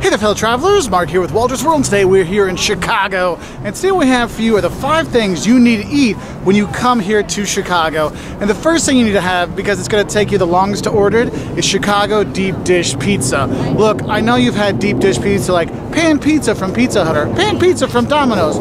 Hey there, fellow travelers, Mark here with Walter's World, and today we're here in Chicago. And today we have for you are the 5 things you need to eat when you come here to Chicago. And the first thing you need to have, because it's going to take you the longest to order it, is Chicago deep dish pizza. Look, I know you've had deep dish pizza like pan pizza from Pizza Hut or pan pizza from Domino's.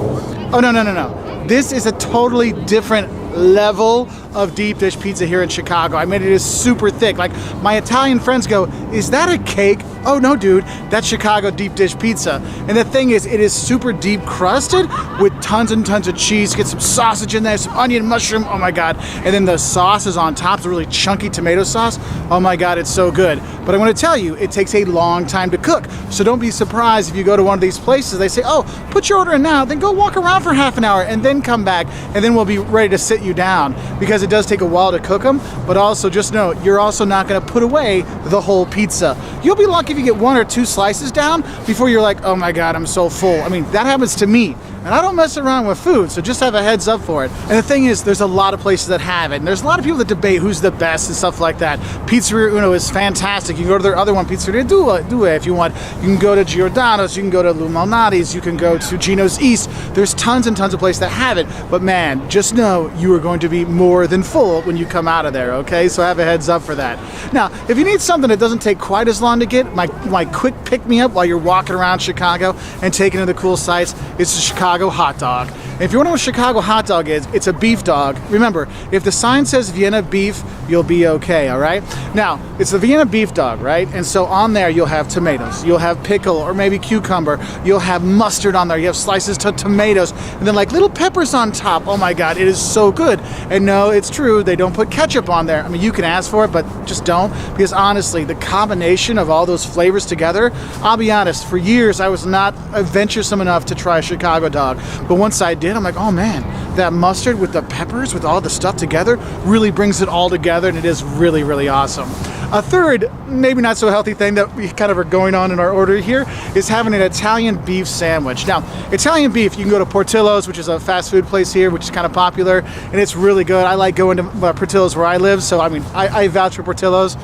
Oh, no. This is a totally different level of deep dish pizza here in Chicago. I mean, it is super thick. Like, my Italian friends go, is that a cake? Oh no, dude, that's Chicago deep dish pizza. And the thing is, it is super deep crusted with tons and tons of cheese. Get some sausage in there, some onion, mushroom, oh my God. And then the sauce is on top, it's a really chunky tomato sauce. Oh my God, it's so good. But I want to tell you, it takes a long time to cook. So don't be surprised if you go to one of these places, they say, oh, put your order in now, then go walk around for half an hour and then come back, and then we'll be ready to sit you down, because it does take a while to cook them. But also just know, you're also not going to put away the whole pizza. You'll be lucky if you get 1 or 2 slices down before you're like, oh my God, I'm so full. I mean, that happens to me. And I don't mess around with food, so just have a heads up for it. And the thing is, there's a lot of places that have it, and there's a lot of people that debate who's the best and stuff like that. Pizzeria Uno is fantastic. You can go to their other one, Pizzeria Due, if you want. You can go to Giordano's, you can go to Lou Malnati's, you can go to Gino's East. There's tons and tons of places that have it, but man, just know you are going to be more than full when you come out of there, okay? So have a heads up for that. Now, if you need something that doesn't take quite as long to get, my quick pick-me-up while you're walking around Chicago and taking in the cool sights, it's the Chicago hot dog. And if you want to know what Chicago hot dog is, it's a beef dog. Remember, if the sign says Vienna beef, you'll be okay, all right? Now, it's the Vienna beef dog, right? And so on there, you'll have tomatoes, you'll have pickle or maybe cucumber, you'll have mustard on there, you have slices to tomatoes, and then like little peppers on top. Oh my God, it is so good. And no, it's true, they don't put ketchup on there. I mean, you can ask for it, but just don't, because honestly, the combination of all those flavors together, I'll be honest, for years, I was not adventuresome enough to try a Chicago dog. But once I did, I'm like, oh man, that mustard with the peppers, with all the stuff together, really brings it all together, and it is really, really awesome. A third, maybe not so healthy thing that we kind of are going on in our order here is having an Italian beef sandwich. Now, Italian beef, you can go to Portillo's, which is a fast food place here, which is kind of popular, and it's really good. I like going to Portillo's where I live, so I mean, I vouch for Portillo's.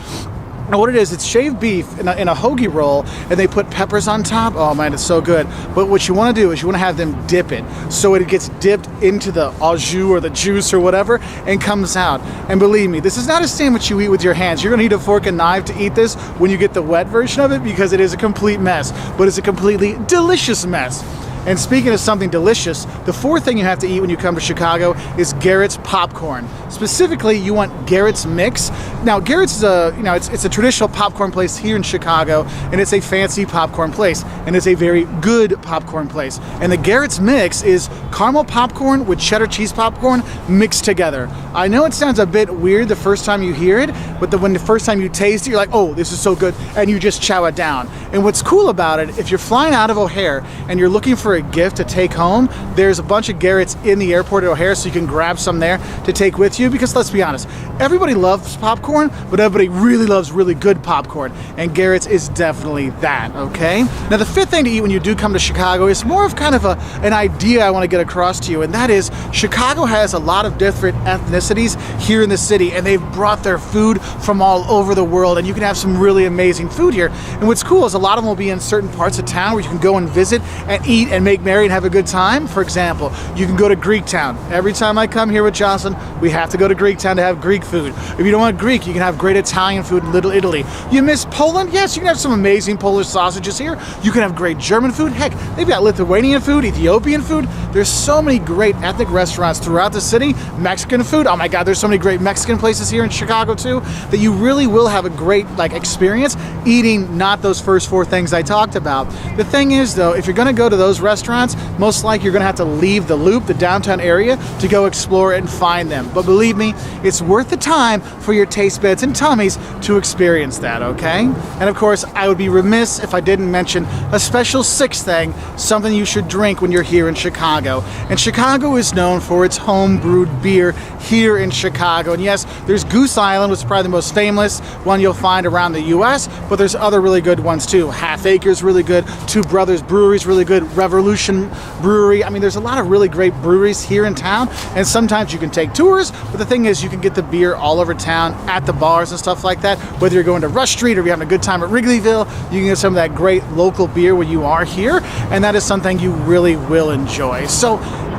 And what it is, it's shaved beef in a hoagie roll, and they put peppers on top. Oh man, it's so good. But what you want to do is you want to have them dip it, so it gets dipped into the au jus or the juice or whatever, and comes out. And believe me, this is not a sandwich you eat with your hands. You're going to need a fork and knife to eat this when you get the wet version of it, because it is a complete mess. But it's a completely delicious mess. And speaking of something delicious, the 4th thing you have to eat when you come to Chicago is Garrett's popcorn. Specifically, you want Garrett's Mix. Now, Garrett's is it's a traditional popcorn place here in Chicago, and it's a fancy popcorn place, and it's a very good popcorn place. And the Garrett's Mix is caramel popcorn with cheddar cheese popcorn mixed together. I know it sounds a bit weird the first time you hear it, but when the first time you taste it, you're like, oh, this is so good, and you just chow it down. And what's cool about it, if you're flying out of O'Hare and you're looking for a gift to take home, there's a bunch of Garrett's in the airport at O'Hare, so you can grab some there to take with you, because let's be honest, everybody loves popcorn, but everybody really loves really good popcorn, and Garrett's is definitely that, okay? Now, the 5th thing to eat when you do come to Chicago is more of kind of an idea I want to get across to you, and that is Chicago has a lot of different ethnicities here in the city, and they've brought their food from all over the world, and you can have some really amazing food here. And what's cool is a lot of them will be in certain parts of town where you can go and visit and eat and make merry and have a good time. For example, you can go to Greektown. Every time I come here with Jocelyn, we have to go to Greektown to have Greek food. If you don't want Greek, you can have great Italian food in Little Italy. You miss Poland? Yes, you can have some amazing Polish sausages here. You can have great German food. Heck, they've got Lithuanian food, Ethiopian food. There's so many great ethnic restaurants throughout the city. Mexican food. Oh my God, there's so many great Mexican places here in Chicago too, that you really will have a great experience eating not those first 4 things I talked about. The thing is though, if you're going to go to those restaurants, most likely you're going to have to leave the Loop, the downtown area, to go explore it and find them. But believe me, it's worth the time for your taste buds and tummies to experience that, okay? And of course, I would be remiss if I didn't mention a special 6th thing, something you should drink when you're here in Chicago. And Chicago is known for its home-brewed beer here in Chicago. And yes, there's Goose Island, which is probably the most famous one you'll find around the U.S., but there's other really good ones too. Half Acre's really good, Two Brothers Brewery's really good, Reverend Revolution Brewery. I mean, there's a lot of really great breweries here in town, and sometimes you can take tours, but the thing is you can get the beer all over town at the bars and stuff like that. Whether you're going to Rush Street or you're having a good time at Wrigleyville, you can get some of that great local beer when you are here, and that is something you really will enjoy. So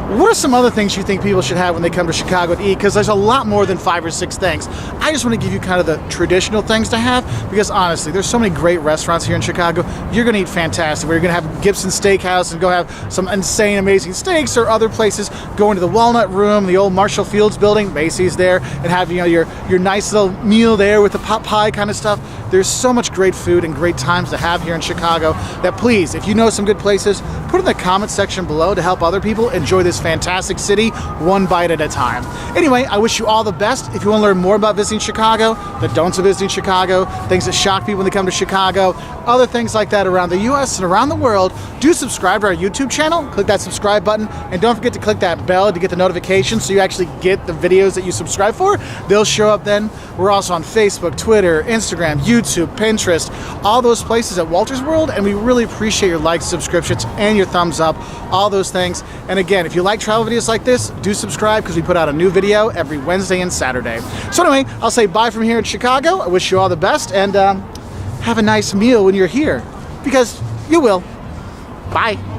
what are some other things you think people should have when they come to Chicago to eat? Because there's a lot more than 5 or 6 things. I just want to give you kind of the traditional things to have, because honestly, there's so many great restaurants here in Chicago. You're going to eat fantastic. We're going to have Gibson Steakhouse and go have some insane, amazing steaks, or other places, go into the Walnut Room, the old Marshall Fields building, Macy's there, and have, you know, your nice little meal there with the pot pie kind of stuff. There's so much great food and great times to have here in Chicago that, please, if you know some good places, put it in the comment section below to help other people enjoy this fantastic city one bite at a time. Anyway, I wish you all the best. If you want to learn more about visiting Chicago, the don'ts of visiting Chicago, things that shock people when they come to Chicago, other things like that around the US and around the world, do subscribe to our YouTube channel. Click that subscribe button, and don't forget to click that bell to get the notifications so you actually get the videos that you subscribe for. They'll show up then. We're also on Facebook, Twitter, Instagram, YouTube, Pinterest, all those places at Walter's World, and we really appreciate your likes, subscriptions, and your thumbs up, all those things. And again, if you like travel videos like this, do subscribe, because we put out a new video every Wednesday and Saturday. So anyway, I'll say bye from here in Chicago. I wish you all the best, and have a nice meal when you're here, because you will. Bye.